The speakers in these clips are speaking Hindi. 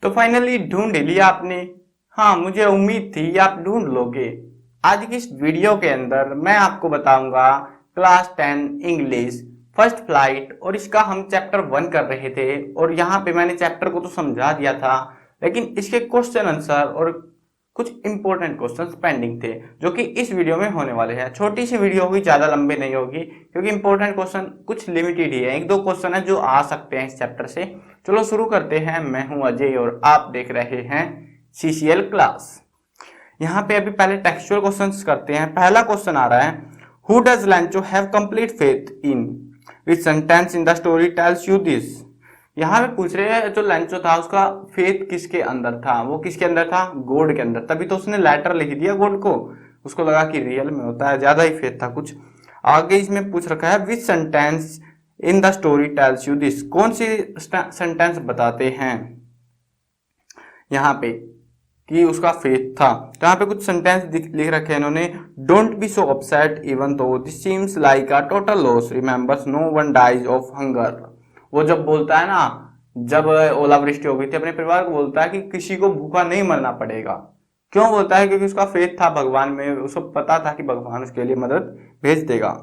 तो फाइनली ढूंढ लिया आपने। हाँ, मुझे उम्मीद थी आप ढूंढ लोगे। आज की इस वीडियो के अंदर मैं आपको बताऊंगा क्लास 10 इंग्लिश फर्स्ट फ्लाइट, और इसका हम चैप्टर 1 कर रहे थे। और यहाँ पे मैंने चैप्टर को तो समझा दिया था, लेकिन इसके क्वेश्चन आंसर और कुछ इंपॉर्टेंट क्वेश्चंस पेंडिंग थे, जो कि इस वीडियो में होने वाले हैं। छोटी सी वीडियो होगी, ज्यादा लंबे नहीं होगी, क्योंकि इंपॉर्टेंट क्वेश्चन कुछ लिमिटेड ही है। एक दो क्वेश्चन है जो आ सकते हैं इस चैप्टर से। चलो शुरू करते हैं। मैं हूं अजय और आप देख रहे हैं सीसीएल क्लास। यहाँ पे अभी पहले टेक्सचुअल क्वेश्चंस करते हैं। पहला क्वेश्चन आ रहा है, who does लैंचो have complete faith in, which sentence in the story tells you this. यहाँ पे पूछ रहे हैं जो लैंचो था उसका फेथ किसके अंदर था। वो किसके अंदर था? गॉड के अंदर। तभी तो उसने लेटर लिख दिया गॉड को। उसको लगा कि रियल में होता है, ज्यादा ही फेथ था कुछ। आगे इसमें पूछ रखा है, विच sentence in the story tells you this. कौन सी सेंटेंस बताते हैं यहाँ पे कि उसका फेथ था। तो यहाँ पे कुछ सेंटेंस लिख रखे हैं इन्होंने। Don't be so upset even though this seems like a total loss, remembers no one dies of hunger. वो जब बोलता है ना, जब ओलावृष्टि हो गई थी, अपने परिवार को बोलता है कि किसी को भूखा नहीं मरना पड़ेगा। क्यों बोलता है? क्योंकि उसका फेथ था भगवान में। उसको पता था कि भगवान उसके लिए मदद भेज देगा।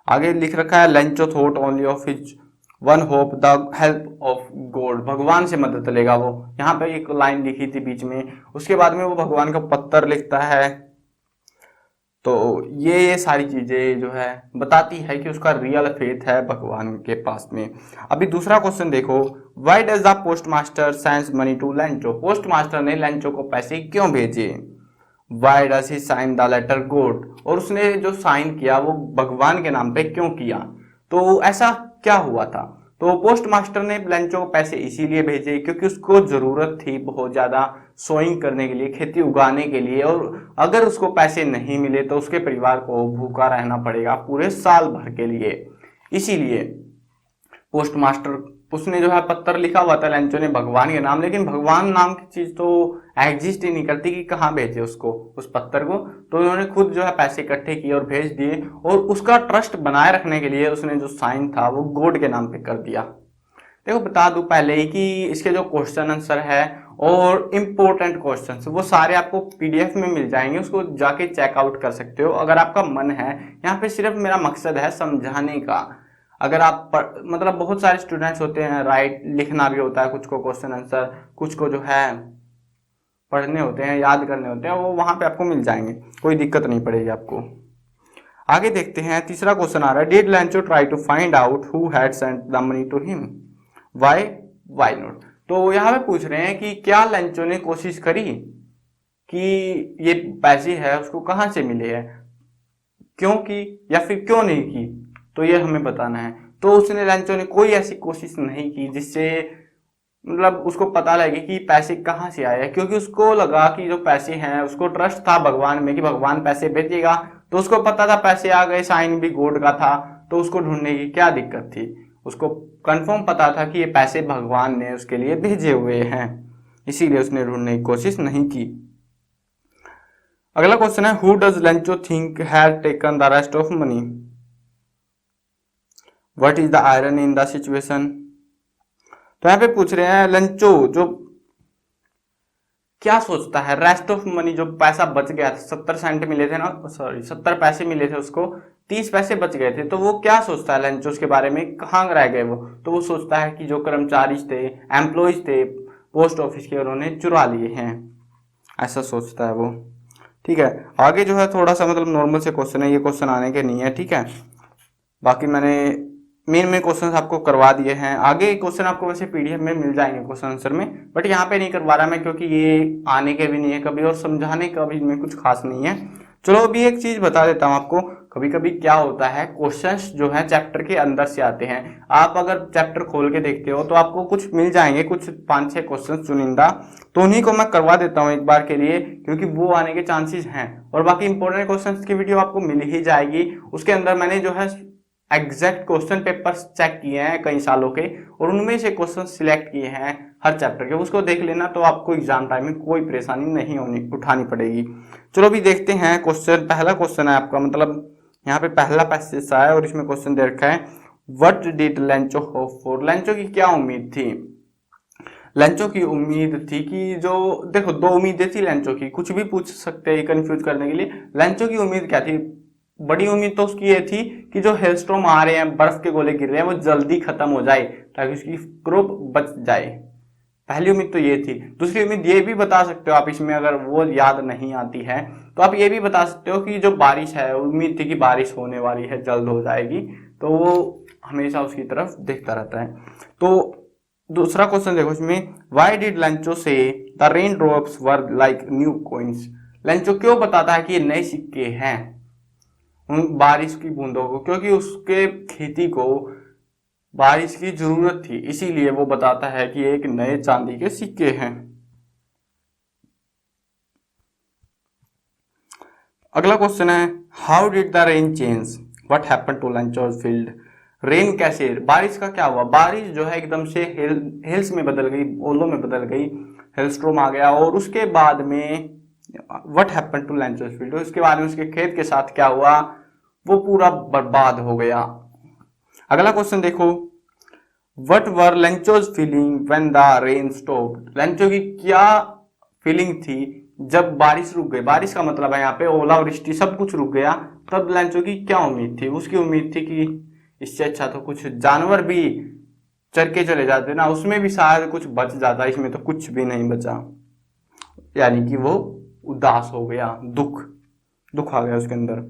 आगे लिख रखा है, Lencho thought only of his one hope the help of God. भगवान से मदद लेगा वो। यहाँ पे एक लाइन लिखी थी बीच में, उसके बाद में वो भगवान का पत्र लिखता है। तो ये सारी चीजें जो है बताती है कि उसका रियल फेथ है भगवान के पास में। अभी दूसरा क्वेश्चन देखो, why does the post master sends money to Lencho. Post master ने लेंचो को पैसे क्यों भेजे? Why does he sign the letter God. और उसने जो साइन किया वो भगवान के नाम पे क्यों किया? तो ऐसा क्या हुआ था? तो पोस्ट मास्टर ने लेंचो को पैसे इसीलिए भेजे क्योंकि उसको जरूरत थी बहुत ज्यादा सोइंग करने के लिए, खेती उगाने के लिए। और अगर उसको पैसे नहीं मिले तो उसके परिवार को भूखा रहना पड़ेगा पूरे साल भर के लिए। इसीलिए पोस्ट मास्टर, उसने जो है पत्र लिखा हुआ था लेंचो ने भगवान के नाम, लेकिन भगवान नाम की चीज तो एग्जिस्ट ही नहीं करती कि कहाँ भेजे उसको, उस पत्थर को। तो उन्होंने खुद जो है पैसे इकट्ठे किए और भेज दिए। और उसका ट्रस्ट बनाए रखने के लिए उसने जो साइन था वो गॉड के नाम पे कर दिया। देखो बता दूं पहले ही कि इसके जो क्वेश्चन आंसर है और इम्पोर्टेंट क्वेश्चन वो सारे आपको पीडीएफ में मिल जाएंगे। उसको जाके चेकआउट कर सकते हो अगर आपका मन है। यहाँ पे सिर्फ मेरा मकसद है समझाने का। अगर आप मतलब बहुत सारे स्टूडेंट्स होते हैं, राइट लिखना भी होता है कुछ को क्वेश्चन आंसर, कुछ को जो है पढ़ने होते हैं, याद करने होते हैं, वो वहां पे आपको मिल जाएंगे, कोई दिक्कत नहीं पड़ेगी आपको। आगे देखते हैं। तीसरा क्वेश्चन आ रहा है, did Lencho try to find out who had sent the money to him, why not. तो यहाँ पे पूछ रहे हैं कि क्या लैंचो ने कोशिश करी कि ये पैसे है उसको कहाँ से मिले हैं, क्यों की या फिर क्यों नहीं की, तो ये हमें बताना है। तो उसने लैंचो ने कोई ऐसी कोशिश नहीं की जिससे मतलब उसको पता लगे कि पैसे कहाँ से आए हैं, क्योंकि उसको लगा कि जो पैसे हैं, उसको ट्रस्ट था भगवान में कि भगवान पैसे भेजेगा। तो उसको पता था पैसे आ गए, साइन भी गॉड का था, तो उसको ढूंढने की क्या दिक्कत थी। उसको कंफर्म पता था कि ये पैसे भगवान ने उसके लिए भेजे हुए हैं, इसीलिए उसने ढूंढने की कोशिश नहीं की। अगला क्वेश्चन है, who does Lencho think had taken the rest of money, what is the iron in the situation. तो यहाँ पे पूछ रहे हैं लंचो जो क्या सोचता है, रेस्ट ऑफ मनी जो पैसा बच गया था, 70 सेंट मिले थे ना, सॉरी 70 पैसे मिले थे उसको, 30 पैसे बच गए थे। तो वो क्या सोचता है लंचो उसके बारे में, कहाँ रह गए वो? तो वो सोचता है कि जो कर्मचारी थे, एम्प्लॉयज थे पोस्ट ऑफिस के, उन्होंने चुरा लिए हैं, ऐसा सोचता है वो। ठीक है, आगे जो है थोड़ा सा मतलब नॉर्मल से क्वेश्चन है, ये क्वेश्चन आने के नहीं है। ठीक है, बाकी मैंने मेन क्वेश्चन आपको करवा दिए हैं। आगे क्वेश्चन आपको वैसे पीडीएफ में मिल जाएंगे क्वेश्चन आंसर में, बट यहाँ पे नहीं करवा रहा मैं क्योंकि ये आने के भी नहीं है कभी, और समझाने का भी इनमें कुछ खास नहीं है। चलो अभी एक चीज बता देता हूँ आपको, कभी कभी क्या होता है क्वेश्चंस जो है चैप्टर के अंदर से आते हैं। आप अगर चैप्टर खोल के देखते हो तो आपको कुछ मिल जाएंगे, कुछ 5-6 क्वेश्चन चुनिंदा, तो उन्हीं को मैं करवा देता हूँ एक बार के लिए, क्योंकि वो आने के चांसेस हैं। और बाकी इंपॉर्टेंट क्वेश्चंस की वीडियो आपको मिल ही जाएगी। उसके अंदर मैंने जो है एग्जैक्ट क्वेश्चन पेपर्स चेक किए हैं कई सालों के, और उनमें से क्वेश्चन सिलेक्ट किए हैं हर चैप्टर के। उसको देख लेना, तो आपको एग्जाम टाइम में कोई परेशानी नहीं उठानी पड़ेगी। चलो अभी देखते हैं क्वेश्चन। पहला क्वेश्चन है आपका, मतलब यहाँ पे पहला पैसेज है और इसमें क्वेश्चन दे रखा है, what did Lencho hope for. Lencho की क्या उम्मीद थी? लेंचो की उम्मीद थी कि जो, देखो दो उम्मीदें थी लेंचो की, कुछ भी पूछ सकते हैं कंफ्यूज करने के लिए। लेंचो की उम्मीद क्या थी? बड़ी उम्मीद तो उसकी ये थी कि जो हेलस्टॉर्म आ रहे हैं, बर्फ के गोले गिर रहे हैं, वो जल्दी खत्म हो जाए ताकि उसकी क्रॉप बच जाए। पहली उम्मीद तो ये थी। दूसरी उम्मीद ये भी बता सकते हो आप इसमें, अगर वो याद नहीं आती है तो आप ये भी बता सकते हो कि जो बारिश है, उम्मीद थी कि बारिश होने वाली है, जल्द हो जाएगी, तो वो हमेशा उसकी तरफ देखता रहता है। तो दूसरा क्वेश्चन देखो इसमें, व्हाई डिड लेंचो से the rain drops were like new coins? Lencho क्यों बताता है कि ये नए सिक्के हैं उन बारिश की बूंदों को? क्योंकि उसके खेती को बारिश की जरूरत थी, इसीलिए वो बताता है कि एक नए चांदी के सिक्के हैं। अगला क्वेश्चन है, how did the rain change what happened to Lencho's field? Rain कैसे, बारिश का क्या हुआ? बारिश जो है एकदम से हिल्स में बदल गई, ओलों में बदल गई, हेलस्ट्रोम आ गया, और उसके बाद में what happened to Lencho's field, उसके बाद में उसके खेत के साथ क्या हुआ? वो पूरा बर्बाद हो गया। अगला क्वेश्चन देखो, what were Lencho's feeling when the rain stopped? Lencho की क्या फीलिंग थी जब बारिश रुक गई? बारिश का मतलब है यहाँ पे ओलावृष्टि, सब कुछ रुक गया। तब लेंचो की क्या उम्मीद थी? उसकी उम्मीद थी कि इससे अच्छा तो कुछ जानवर भी चर के चले जाते ना, उसमें भी शायद कुछ बच जाता, इसमें तो कुछ भी नहीं बचा। यानी कि वो उदास हो गया, दुख आ गया उसके अंदर।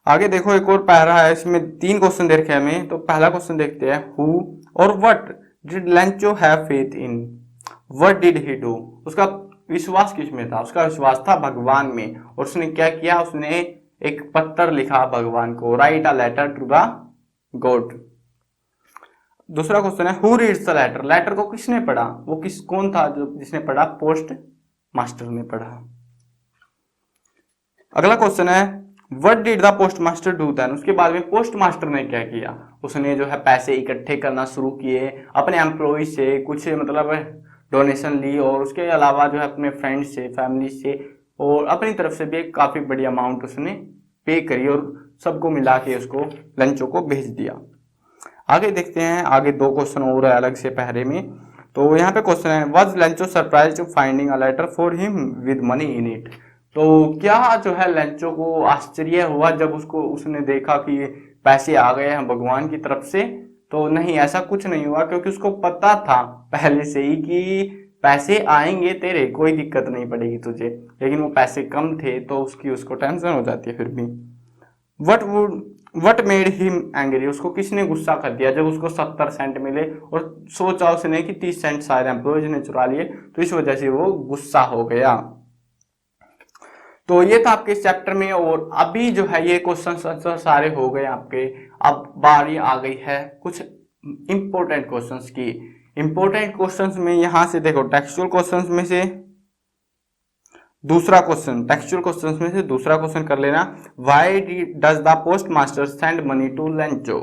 आगे देखो एक और पैरा है, इसमें 3 क्वेश्चन दे रखे हैं हमें। तो पहला क्वेश्चन देखते हैं, हु और what did Lencho have faith in? What did he do? उसका विश्वास किस में था? उसका विश्वास था भगवान में, और उसने क्या किया? उसने एक पत्र लिखा भगवान को, write a letter to the God. दूसरा क्वेश्चन है, who reads the letter? Letter को किसने पढ़ा? वो कौन था जो जिसने पढ़ा? पोस्ट मास्टर ने पढ़ा। अगला क्वेश्चन है, what did the post master do then? उसके बाद में पोस्ट मास्टर ने क्या किया? उसने जो है पैसे इकट्ठे करना शुरू किए, अपने एम्प्लॉय से कुछ मतलब डोनेशन ली, और उसके अलावा जो है अपने फ्रेंड से, फैमिली से, और अपनी तरफ से भी काफी बड़ी अमाउंट उसने पे करी, और सबको मिला के उसको लेंचो को भेज दिया। आगे देखते हैं, आगे 2 क्वेश्चन और है अलग से पहरे में। तो यहाँ पे क्वेश्चन है, was Lencho surprise to finding a letter for him with money in it? तो क्या जो है लेंचो को आश्चर्य हुआ जब उसने देखा कि पैसे आ गए हैं भगवान की तरफ से? तो नहीं, ऐसा कुछ नहीं हुआ, क्योंकि उसको पता था पहले से ही कि पैसे आएंगे तेरे, कोई दिक्कत नहीं पड़ेगी तुझे। लेकिन वो पैसे कम थे तो उसको टेंशन हो जाती है फिर भी। What made him angry? उसको किसने गुस्सा कर दिया जब उसको 70 सेंट मिले, और सोचा उसने कि 30 सेंट सारे एम्प्लॉयज ने चुरा लिए, तो इस वजह से वो गुस्सा हो गया। तो ये था आपके इस चैप्टर में, और अभी जो है ये क्वेश्चन आंसर सारे हो गए आपके। अब बारी आ गई है कुछ इंपॉर्टेंट क्वेश्चंस की। इंपॉर्टेंट क्वेश्चंस में यहां से देखो, टेक्सचुअल क्वेश्चंस में से दूसरा क्वेश्चन, टेक्सचुअल क्वेश्चंस में से दूसरा क्वेश्चन कर लेना। Why does the post master send money to Lencho?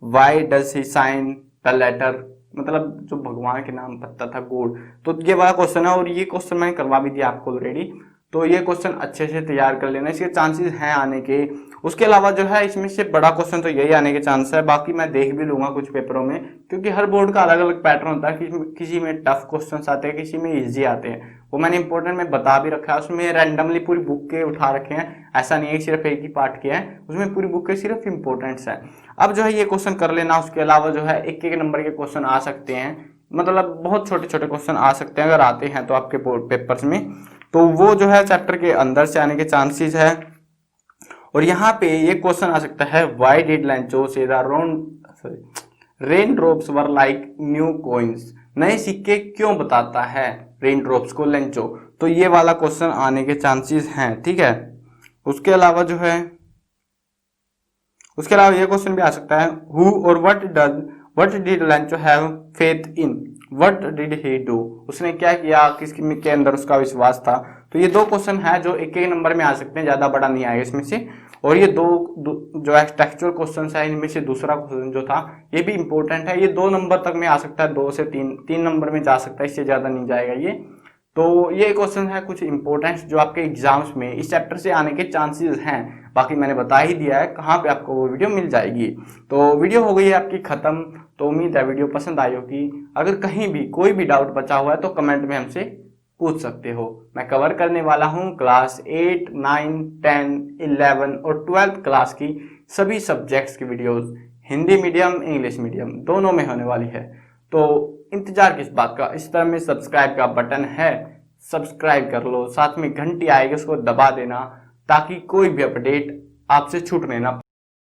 Why does he sign the letter? मतलब जो भगवान के नाम पत्ता था गोल्ड। तो ये वाला क्वेश्चन है, और ये क्वेश्चन मैंने करवा भी दिया आपको ऑलरेडी। तो ये क्वेश्चन अच्छे से तैयार कर लेना, इसके चांसेस हैं आने के। उसके अलावा जो है इसमें से बड़ा क्वेश्चन तो यही आने के चांस है, बाकी मैं देख भी लूंगा कुछ पेपरों में, क्योंकि हर बोर्ड का अलग अलग पैटर्न होता है। किसी में टफ क्वेश्चन आते हैं, किसी में इजी आते हैं, वो मैंने इंपॉर्टेंट में बता भी रखा है। उसमें रैंडमली पूरी बुक के उठा रखे हैं, ऐसा नहीं है सिर्फ एक ही पार्ट के हैं, उसमें पूरी बुक के सिर्फ इंपॉर्टेंट्स हैं। अब जो है ये क्वेश्चन कर लेना। उसके अलावा जो है एक नंबर के क्वेश्चन आ सकते हैं, मतलब बहुत छोटे छोटे क्वेश्चन आ सकते हैं, अगर आते हैं तो आपके बोर्ड पेपर्स में, तो वो जो है चैप्टर के अंदर से आने के चांसेस है। और यहाँ पे ये क्वेश्चन आ सकता है, व्हाई डिड लेंचो से the rain drops were like new coins? नए सिक्के क्यों बताता है रेन ड्रॉप्स को लेंचो? तो ये वाला क्वेश्चन आने के चांसेस हैं, ठीक है। उसके अलावा जो है, उसके अलावा ये क्वेश्चन भी आ सकता है, हु और what did Lencho have faith in? What did he do? उसने क्या किया, किसके अंदर उसका विश्वास था? तो ये 2 क्वेश्चन है जो एक नंबर में आ सकते हैं, ज्यादा बड़ा नहीं आएगा इसमें से। और ये दो जो टेक्सचुअल क्वेश्चन है, इनमें से दूसरा क्वेश्चन जो था ये भी इंपॉर्टेंट है, ये 2 नंबर तक में आ सकता है, 2 से 3 नंबर में जा सकता है, इससे ज्यादा नहीं जाएगा ये। तो ये क्वेश्चन है कुछ इंपॉर्टेंट जो आपके एग्जाम्स में इस चैप्टर से आने के चांसेस हैं। बाकी मैंने बता ही दिया है कहाँ पे आपको वो वीडियो मिल जाएगी। तो वीडियो हो गई है आपकी खत्म। तो उम्मीद है वीडियो पसंद आई होगी। अगर कहीं भी कोई भी डाउट बचा हुआ है तो कमेंट में हमसे पूछ सकते हो। मैं कवर करने वाला हूँ क्लास 8, 9, 10, 11 और 12th क्लास की सभी सब्जेक्ट्स की videos Hindi medium English medium दोनों में होने वाली है। तो इंतजार किस बात का, इस तरह में सब्सक्राइब का बटन है, सब्सक्राइब कर लो, साथ में घंटी आएगी उसको दबा देना ताकि कोई भी अपडेट आपसे छूटने ना